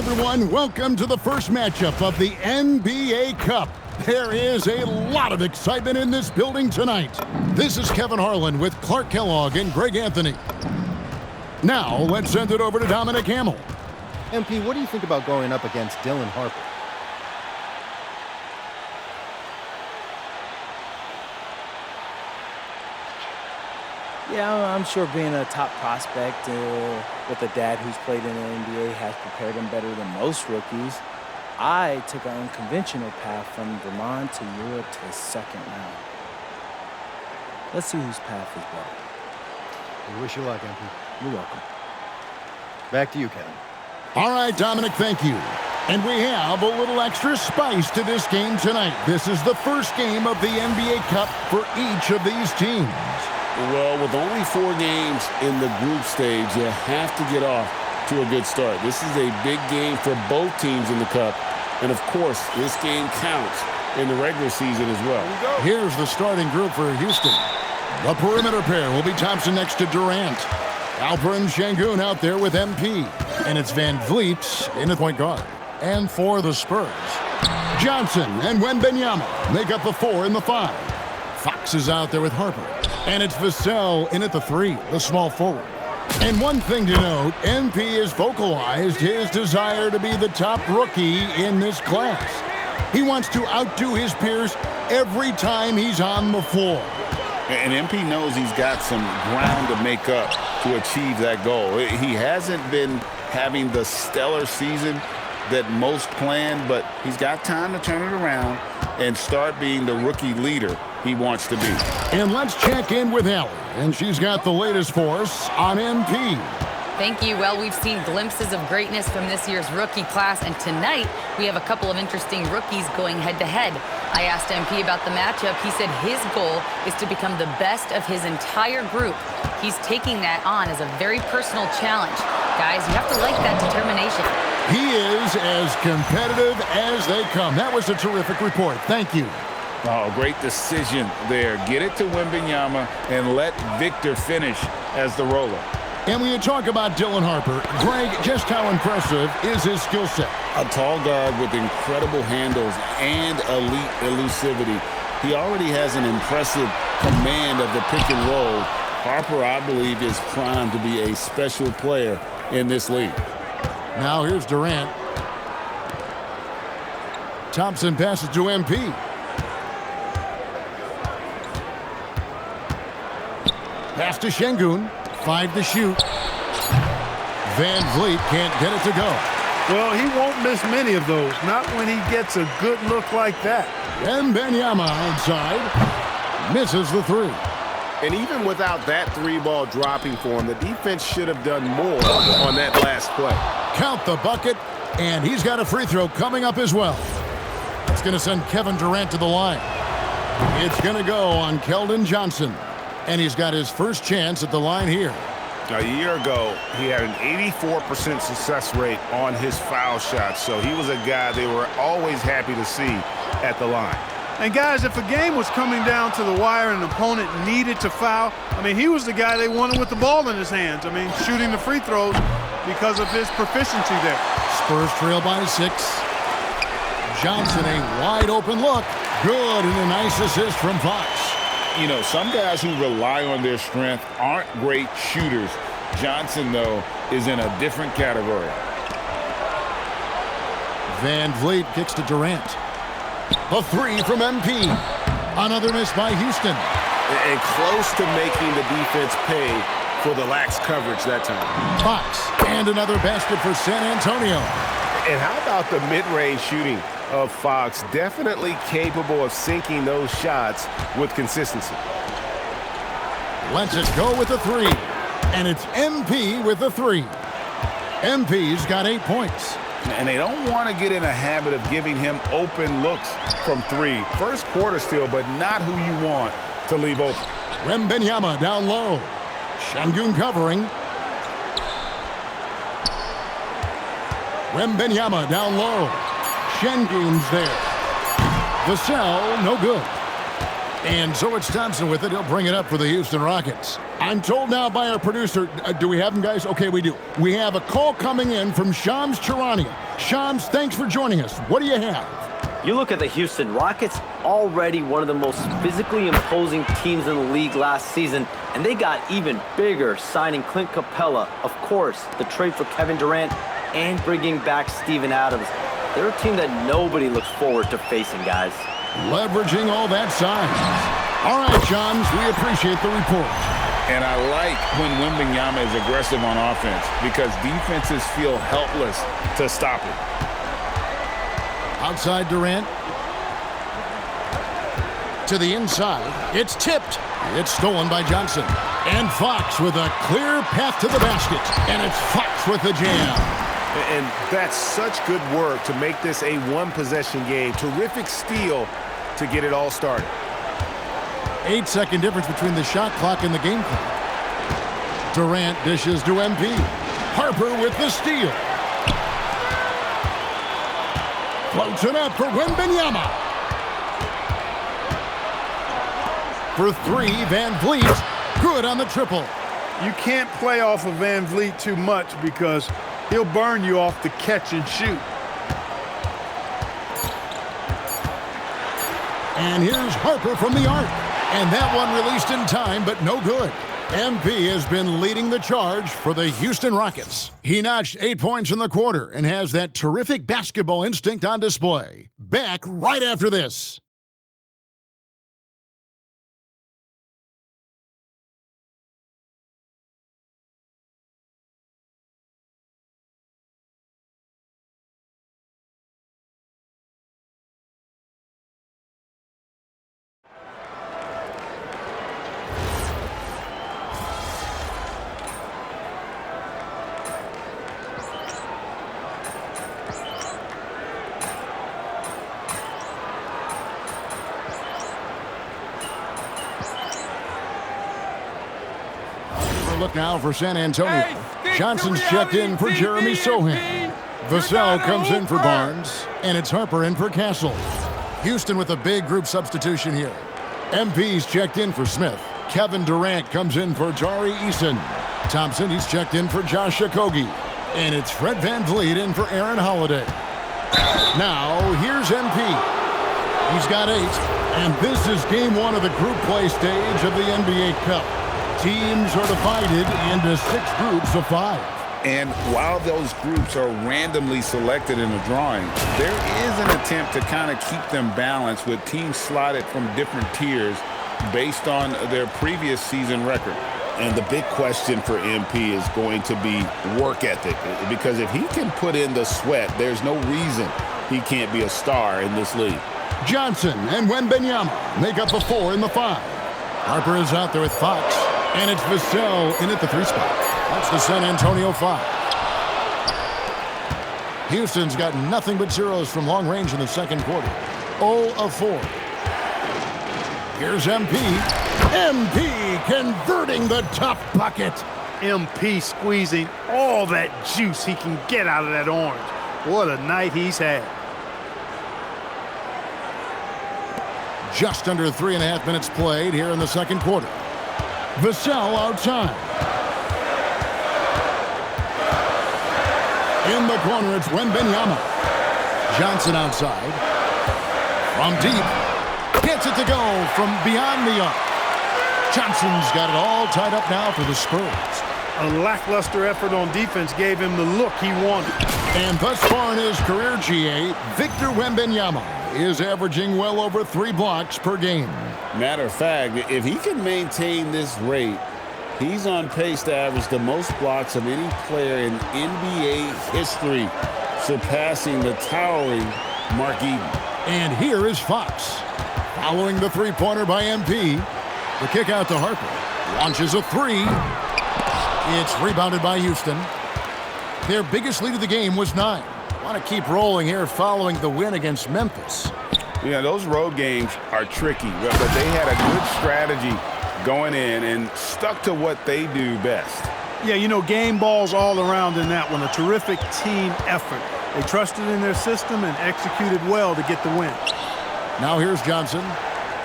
everyone, welcome to the first matchup of the NBA Cup. There is a lot of excitement in this building tonight. This is Kevin Harlan with Clark Kellogg and Greg Anthony. Now, let's send it over to Dominic Hamill. MP, what do you think about going up against Dylan Harper? Yeah, I'm sure being a top prospect with a dad who's played in the NBA has prepared him better than most rookies. I took an unconventional path from Vermont to Europe to the second round. Let's see whose path is better. We wish you luck, MP. You're welcome. Back to you, Kevin. All right, Dominic, thank you. And we have a little extra spice to this game tonight. This is the first game of the NBA Cup for each of these teams. Well, with only 4 games in the group stage, you have to get off to a good start. This is a big game for both teams in the Cup. And, of course, this game counts in the regular season as well. Here's the starting group for Houston. The perimeter pair will be Thompson next to Durant. Alperen Şengün out there with MP. And it's Van Vliet in the point guard. And for the Spurs, Johnson and Wembanyama make up the 4 and the 5. Fox is out there with Harper. And it's Vassell in at the 3, the small forward. And one thing to note, MP has vocalized his desire to be the top rookie in this class. He wants to outdo his peers every time he's on the floor. And MP knows he's got some ground to make up to achieve that goal. He hasn't been having the stellar season that most planned, but he's got time to turn it around and start being the rookie leader he wants to be. And let's check in with Allie, and she's got the latest for us on MP. Thank you. Well, we've seen glimpses of greatness from this year's rookie class, and tonight we have a couple of interesting rookies going head-to-head. I asked MP about the matchup. He said his goal is to become the best of his entire group. He's taking that on as a very personal challenge. Guys, you have to like that determination. He is as competitive as they come. That was a terrific report. Thank you. Oh, great decision there. Get it to Wembanyama and let Victor finish as the roller. And when you talk about Dylan Harper, Greg, just how impressive is his skill set? A tall guard with incredible handles and elite elusivity. He already has an impressive command of the pick and roll. Harper, I believe, is primed to be a special player in this league. Now here's Durant. Thompson passes to MP. Pass to Şengün. 5 to shoot. Van Vliet can't get it to go. Well, he won't miss many of those, not when he gets a good look like that. Wembanyama outside. Misses the 3. And even without that 3 ball dropping for him, the defense should have done more on that last play. Count the bucket, and he's got a free throw coming up as well. It's going to send Kevin Durant to the line. It's going to go on Keldon Johnson. And he's got his first chance at the line here. A year ago, he had an 84% success rate on his foul shots, so he was a guy they were always happy to see at the line. And guys, if a game was coming down to the wire and an opponent needed to foul, I mean, he was the guy they wanted with the ball in his hands. I mean, shooting the free throws because of his proficiency there. Spurs trail by 6. Johnson, a wide open look. Good, and a nice assist from Fox. You know, some guys who rely on their strength aren't great shooters. Johnson, though, is in a different category. Van Vliet kicks to Durant. A 3 from MP. Another miss by Houston. And close to making the defense pay for the lax coverage that time. Fox, and another basket for San Antonio. And how about the mid-range shooting of Fox? Definitely capable of sinking those shots with consistency. Let's just go with the 3. And it's MP with the 3. MP's got 8 points. And they don't want to get in a habit of giving him open looks from 3. First quarter still, but not who you want to leave open. Wembanyama down low. Şengün covering. Wembanyama down low. Şengün's there. Vassell, no good. And so it's Thompson with it. He'll bring it up for the Houston Rockets. I'm told now by our producer, do we have him, guys? Okay, we do. We have a call coming in from Shams Charania. Shams, thanks for joining us. What do you have? You look at the Houston Rockets, already one of the most physically imposing teams in the league last season, and they got even bigger signing Clint Capella, of course, the trade for Kevin Durant, and bringing back Steven Adams. They're a team that nobody looks forward to facing, guys. Leveraging all that size. All right, Shams, we appreciate the report. And I like when Wembanyama is aggressive on offense because defenses feel helpless to stop it. Outside Durant. To the inside. It's tipped. It's stolen by Johnson. And Fox with a clear path to the basket. And it's Fox with the jam. And that's such good work to make this a one-possession game. Terrific steal to get it all started. 8-second difference between the shot clock and the game clock. Durant dishes to MP. Harper with the steal. Floats it up for Wembanyama. For three, Van Vliet. Good on the triple. You can't play off of Van Vliet too much because he'll burn you off the catch and shoot. And here's Harper from the arc. And that one released in time, but no good. MP has been leading the charge for the Houston Rockets. He notched 8 points in the quarter and has that terrific basketball instinct on display. Back right after this. Look now for San Antonio. Johnson's checked in for Jeremy Sohan. Vassell comes in for Barnes, and it's Harper in for Castle. Houston with a big group substitution here. MP's checked in for Smith. Kevin Durant comes in for Tari Eason. Thompson, he's checked in for Josh Okogie. And it's Fred VanVleet in for Aaron Holiday. Now, here's MP. He's got 8, and this is game 1 of the group play stage of the NBA Cup. Teams are divided into 6 groups of 5. And while those groups are randomly selected in the drawing, there is an attempt to kind of keep them balanced with teams slotted from different tiers based on their previous season record. And the big question for MP is going to be work ethic, because if he can put in the sweat, there's no reason he can't be a star in this league. Johnson and Wembanyama make up the 4 in the 5. Harper is out there with Fox. And it's Vassell in at the 3 spot. That's the San Antonio 5. Houston's got nothing but zeros from long range in the second quarter. 0 of 4. Here's MP. MP converting the tough bucket. MP squeezing all that juice he can get out of that orange. What a night he's had. Just under 3.5 minutes played here in the second quarter. Vassell outside. In the corner, it's Wembanyama. Johnson outside. From deep. Gets it to go from beyond the arc. Johnson's got it all tied up now for the Spurs. A lackluster effort on defense gave him the look he wanted. And thus far in his career, GA, Victor Wembanyama is averaging well over 3 blocks per game. Matter of fact, if he can maintain this rate, he's on pace to average the most blocks of any player in NBA history, surpassing the towering Mark Eaton. And here is Fox. Following the three-pointer by MP. The kick out to Harper. Launches a 3. It's rebounded by Houston. Their biggest lead of the game was 9. Want to keep rolling here following the win against Memphis. Yeah, those road games are tricky, but they had a good strategy going in and stuck to what they do best. Yeah, you know, game balls all around in that one. A terrific team effort. They trusted in their system and executed well to get the win. Now here's Johnson.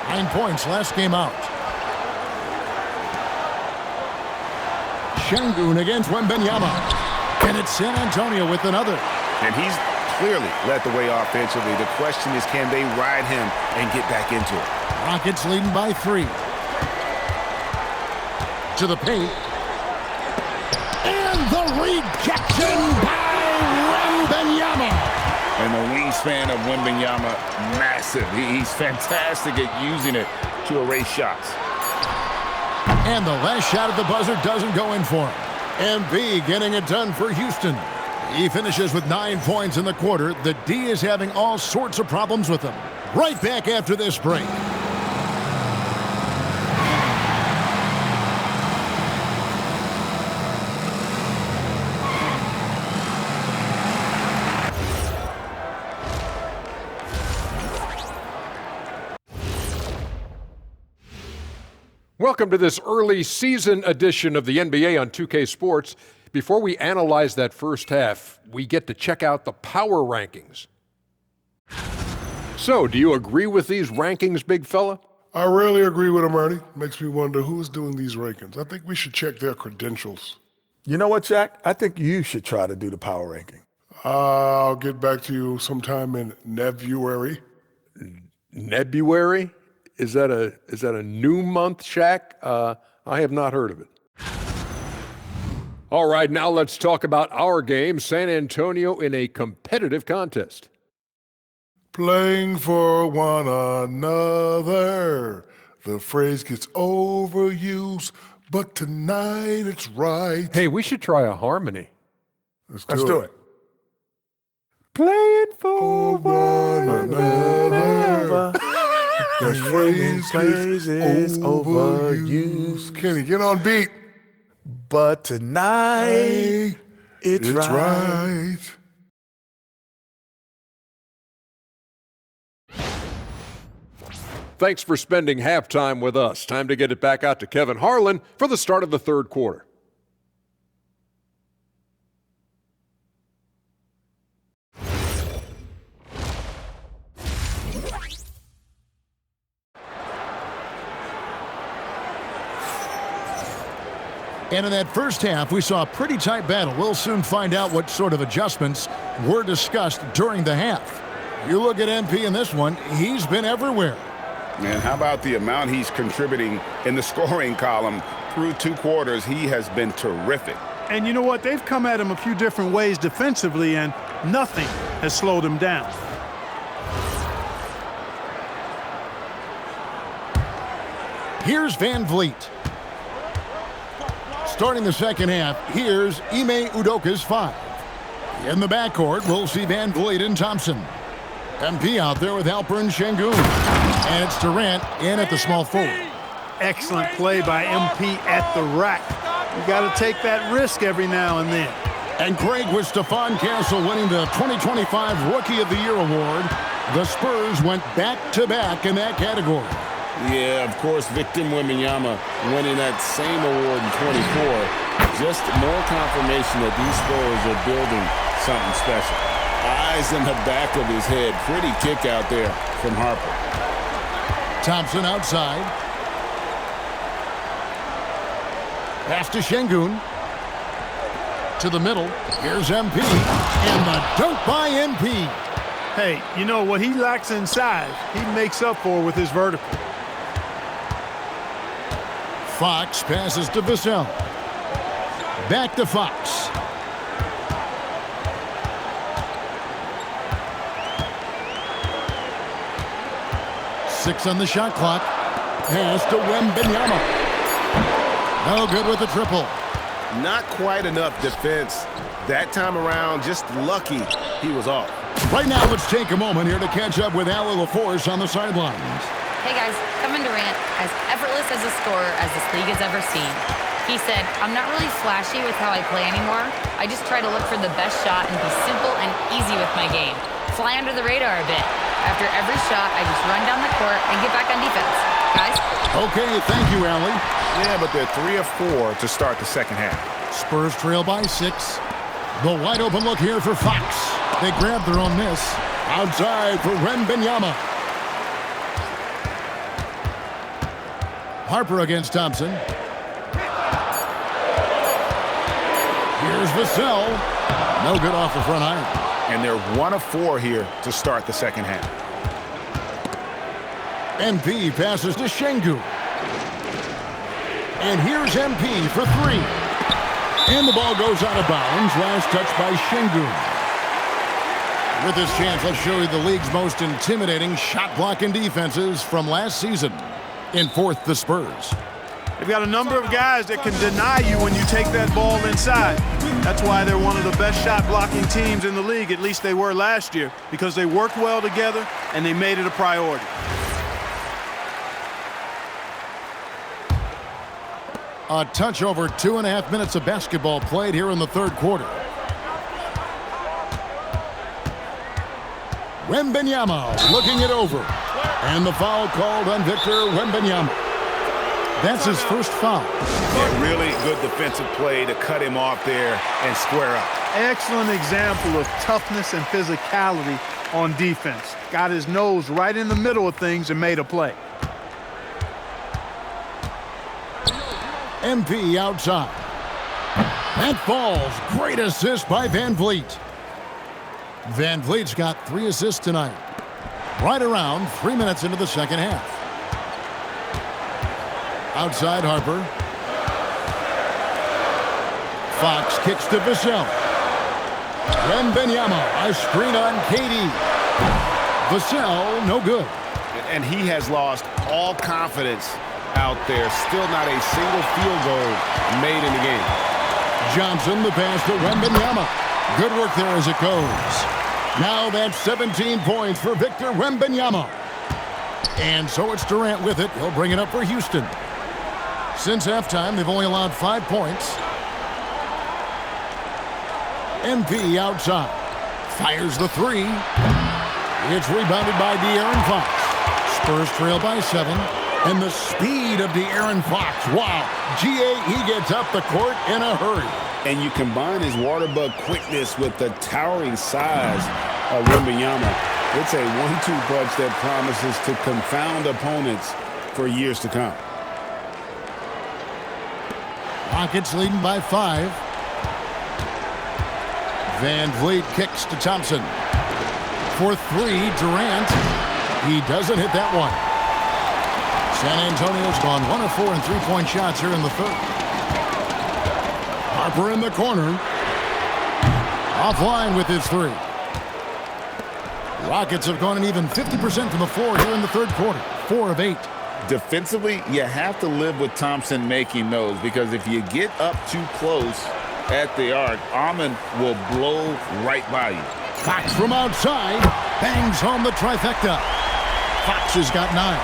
9 points last game out. Şengün against Wembanyama. And it's San Antonio with another. And he's clearly led the way offensively. The question is, can they ride him and get back into it? Rockets leading by 3. To the paint. And the rejection by Wembanyama. And the wingspan of Wembanyama, massive. He's fantastic at using it to erase shots. And the last shot at the buzzer doesn't go in for him. MB getting it done for Houston. He finishes with 9 points in the quarter. The D is having all sorts of problems with him. Right back after this break. Welcome to this early season edition of the NBA on 2K Sports. Before we analyze that first half, we get to check out the power rankings. So, do you agree with these rankings, big fella? I rarely agree with them, Ernie. Makes me wonder who's doing these rankings. I think we should check their credentials. You know what, Jack? I think you should try to do the power ranking. I'll get back to you sometime in Nebuary. Nebuary? Is that a new month, Shaq? I have not heard of it. All right, now let's talk about our game, San Antonio in a competitive contest. Playing for one another. The phrase gets overused, but tonight it's right. Hey, we should try a harmony. Let's do it. Playing for one another. The phrase is overused. Kenny, get on beat. But tonight, it's right. Thanks for spending halftime with us. Time to get it back out to Kevin Harlan for the start of the third quarter. And in that first half, we saw a pretty tight battle. We'll soon find out what sort of adjustments were discussed during the half. You look at MP in this one, he's been everywhere. And how about the amount he's contributing in the scoring column through 2 quarters? He has been terrific. And you know what? They've come at him a few different ways defensively, and nothing has slowed him down. Here's Van Vliet. Starting the second half, here's Ime Udoka's 5. In the backcourt, we'll see Van Vliet and Thompson. MP out there with Alperen Şengün. And it's Durant in at the small forward. Excellent play by MP at the rack. You got to take that risk every now and then. And Craig with Stephon Castle winning the 2025 Rookie of the Year award. The Spurs went back-to-back in that category. Yeah, of course, Victor Wembanyama winning that same award in 24. Just more confirmation that these Spurs are building something special. Eyes in the back of his head. Pretty kick out there from Harper. Thompson outside. Pass to Şengün. To the middle. Here's MP. And the dunk by MP. Hey, you know what he lacks inside, he makes up for with his vertical. Fox passes to Vassell. Back to Fox. Six on the shot clock. Pass to Wembanyama. No good with the triple. Not quite enough defense. That time around, just lucky he was off. Right now, let's take a moment here to catch up with Allie LaForce on the sidelines. Hey guys, Kevin Durant, as effortless as a scorer as this league has ever seen. He said, I'm not really flashy with how I play anymore. I just try to look for the best shot and be simple and easy with my game. Fly under the radar a bit. After every shot, I just run down the court and get back on defense. Guys? Okay, thank you, Allie. Yeah, but they're 3 of 4 to start the second half. Spurs trail by 6. The wide open look here for Fox. They grab their own miss. Outside for Wembanyama. Harper against Thompson. Here's Vassell. No good off the front iron. And they're 1 of 4 here to start the second half. MP passes to Şengün. And here's MP for 3. And the ball goes out of bounds. Last touch by Şengün. With this chance, let's show you the league's most intimidating shot-blocking defenses from last season. In fourth, the Spurs. They've got a number of guys that can deny you when you take that ball inside. That's why they're one of the best shot-blocking teams in the league, at least they were last year, because they worked well together and they made it a priority. A touch over 2.5 minutes of basketball played here in the third quarter. Wembanyama looking it over. And the foul called on Victor Wembanyama. That's his first foul. A really good defensive play to cut him off there and square up. Excellent example of toughness and physicality on defense. Got his nose right in the middle of things and made a play. MP outside. That falls. Great assist by Van Vliet. Van Vliet's got 3 assists tonight. Right around 3 minutes into the second half. Outside Harper. Fox kicks to Vassell. Wembanyama, a screen on KD. Vassell, no good. And he has lost all confidence out there. Still not a single field goal made in the game. Johnson, the pass to Wembanyama. Good work there as it goes. Now that's 17 points for Victor Wembanyama. And so it's Durant with it. He'll bring it up for Houston. Since halftime, they've only allowed 5 points. MP outside. Fires the 3. It's rebounded by De'Aaron Fox. Spurs trail by 7. And the speed of De'Aaron Fox. Wow. GA, he gets up the court in a hurry. And you combine his water bug quickness with the towering size of Wembanyama. It's a 1-2 punch that promises to confound opponents for years to come. Rockets leading by 5. Van Vliet kicks to Thompson. For 3, Durant. He doesn't hit that one. San Antonio's gone 1 of 4 in 3-point shots here in the third. Harper in the corner. Offline with his 3. Rockets have gone an even 50% from the floor here in the third quarter. 4 of 8. Defensively, you have to live with Thompson making those, because if you get up too close at the arc, Ahman will blow right by you. Fox from outside bangs home the trifecta. Fox has got 9.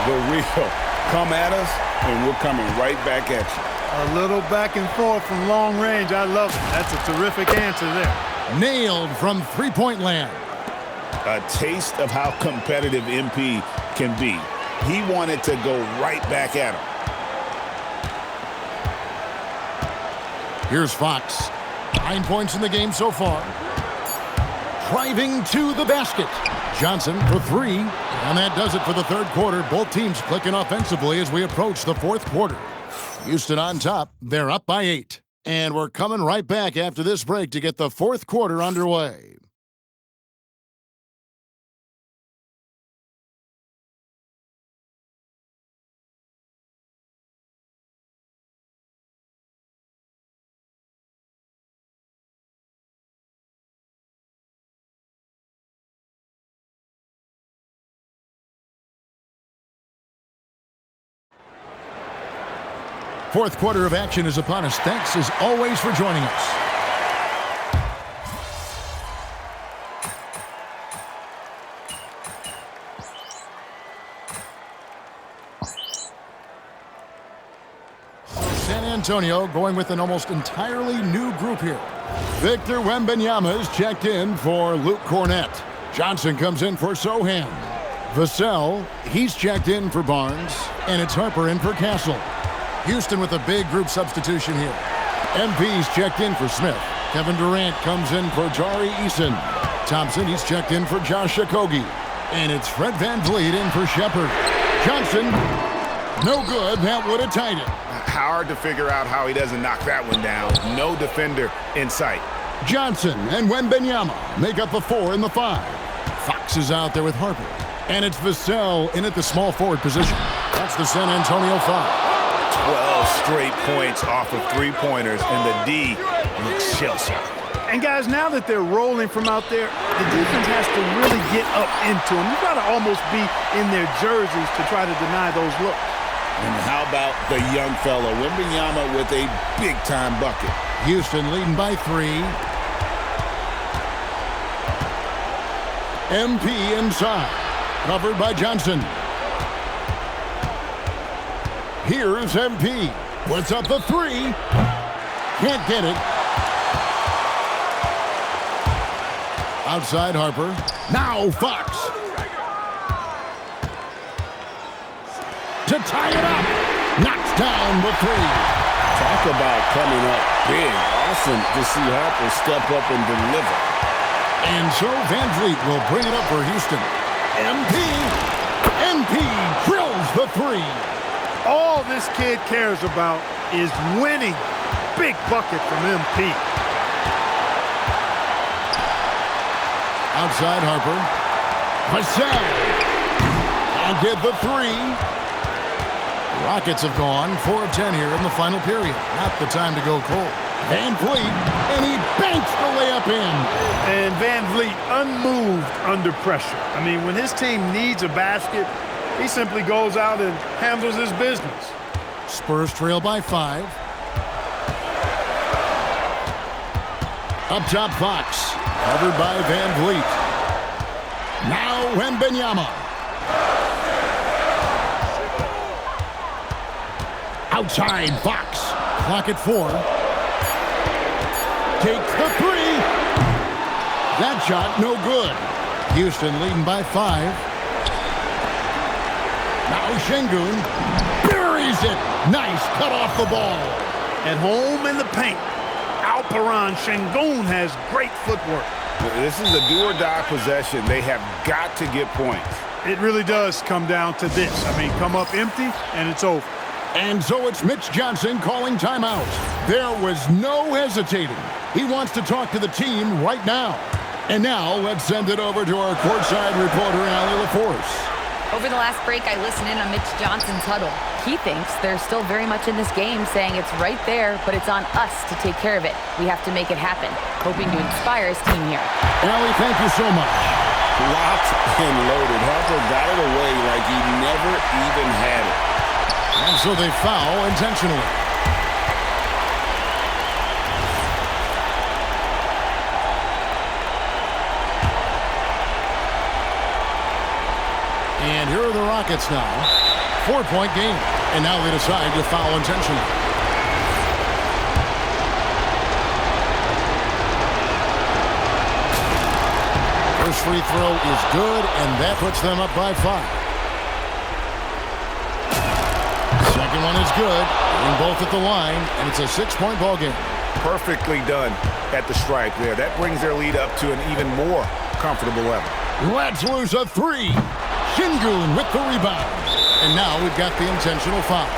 The real come at us, and we're coming right back at you. A little back and forth from long range. I love it. That's a terrific answer there. Nailed from 3-point land. A taste of how competitive MP can be. He wanted to go right back at him. Here's Fox. 9 points in the game so far. Driving to the basket. Johnson for 3. And that does it for the third quarter. Both teams clicking offensively as we approach the fourth quarter. Houston on top. They're up by 8. And we're coming right back after this break to get the fourth quarter underway. Fourth quarter of action is upon us. Thanks as always for joining us. San Antonio going with an almost entirely new group here. Victor Wembanyama is checked in for Luke Cornett. Johnson comes in for Sohan. Vassell, he's checked in for Barnes. And it's Harper in for Castle. Houston with a big group substitution here. MP's checked in for Smith. Kevin Durant comes in for Jari Eason. Thompson, he's checked in for Josh Okogie. And it's Fred Van Vliet in for Shepard. Johnson No good. That would have tied it. Hard to figure out how he doesn't knock that one down. No defender in sight. Johnson and Wembenyama make up the 4 and the 5. Fox is out there with Harper. And it's Vassell in at the small forward position. That's the San Antonio 5. 12 straight points off of three-pointers, and the D looks shell-shocked. And guys, now that they're rolling from out there, the defense has to really get up into them. You've got to almost be in their jerseys to try to deny those looks. And how about the young fella, Wembenyama, with a big-time bucket. Houston leading by 3. MP inside, covered by Johnson. Here's MP. Puts up the 3. Can't get it. Outside Harper. Now Fox. To tie it up. Knocks down the 3. Talk about coming up big. Awesome to see Harper step up and deliver. And so Van Vliet will bring it up for Houston. MP drills the 3. All this kid cares about is winning. Big bucket from MP. Outside Harper. Vassell. I'll get the 3. Rockets have gone 4 of 10 here in the final period. Not the time to go cold. Van Vliet, and he banks the layup in. And Van Vliet unmoved under pressure. I mean, when his team needs a basket, he simply goes out and handles his business. Spurs trail by 5. Up top, Fox. Covered by Van Vliet. Now Wembenyama. Outside, Fox. Clock at 4. Takes the 3. That shot, no good. Houston leading by 5. Now Şengün buries it. Nice cut off the ball. At home in the paint, Alperen Şengün has great footwork. This is a do-or-die possession. They have got to get points. It really does come down to this. I mean, come up empty, and it's over. And so it's Mitch Johnson calling timeout. There was no hesitating. He wants to talk to the team right now. And now let's send it over to our courtside reporter, Allie LaForce. Over the last break, I listened in on Mitch Johnson's huddle. He thinks they're still very much in this game, saying it's right there, but it's on us to take care of it. We have to make it happen. Hoping to inspire his team here. Allie, thank you so much. Locked and loaded. Harper got it away like he never even had it. And so they foul intentionally. And here are the Rockets now. 4-point game. And now they decide to foul intentionally. First free throw is good, and that puts them up by 5. Second one is good. And both at the line, and it's a 6-point ball game. Perfectly done at the stripe there. That brings their lead up to an even more comfortable level. Let's lose a 3. Şengün with the rebound. And now we've got the intentional foul.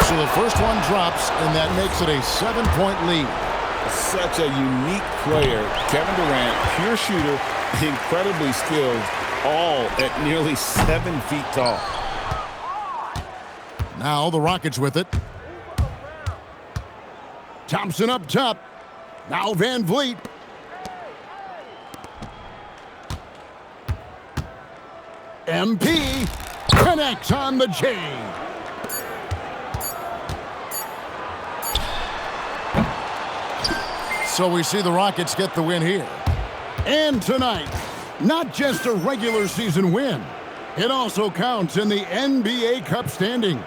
So the first one drops, and that makes it a 7-point lead. Such a unique player. Kevin Durant, pure shooter, incredibly skilled, all at nearly 7 feet tall. Now the Rockets with it. Thompson up top. Now Van Vliet. MP connects on the J. So we see the Rockets get the win here. And tonight, not just a regular season win, it also counts in the NBA Cup standings.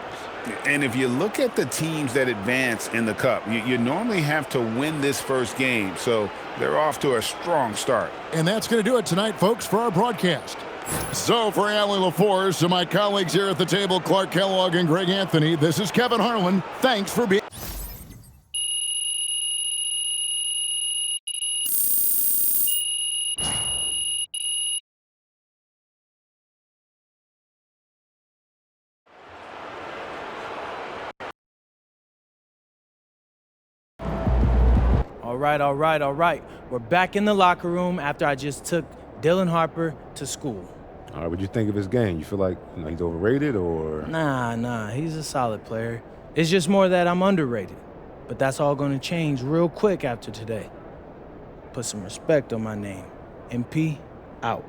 And if you look at the teams that advance in the Cup, you normally have to win this first game, so they're off to a strong start. And that's going to do it tonight, folks, for our broadcast. So for Allie LaForce and my colleagues here at the table, Clark Kellogg and Greg Anthony, this is Kevin Harlan. Thanks for being... All right. We're back in the locker room after I just took Dylan Harper to school. All right, what'd you think of his game? You feel like he's overrated or? Nah, he's a solid player. It's just more that I'm underrated. But that's all gonna change real quick after today. Put some respect on my name. MP, out.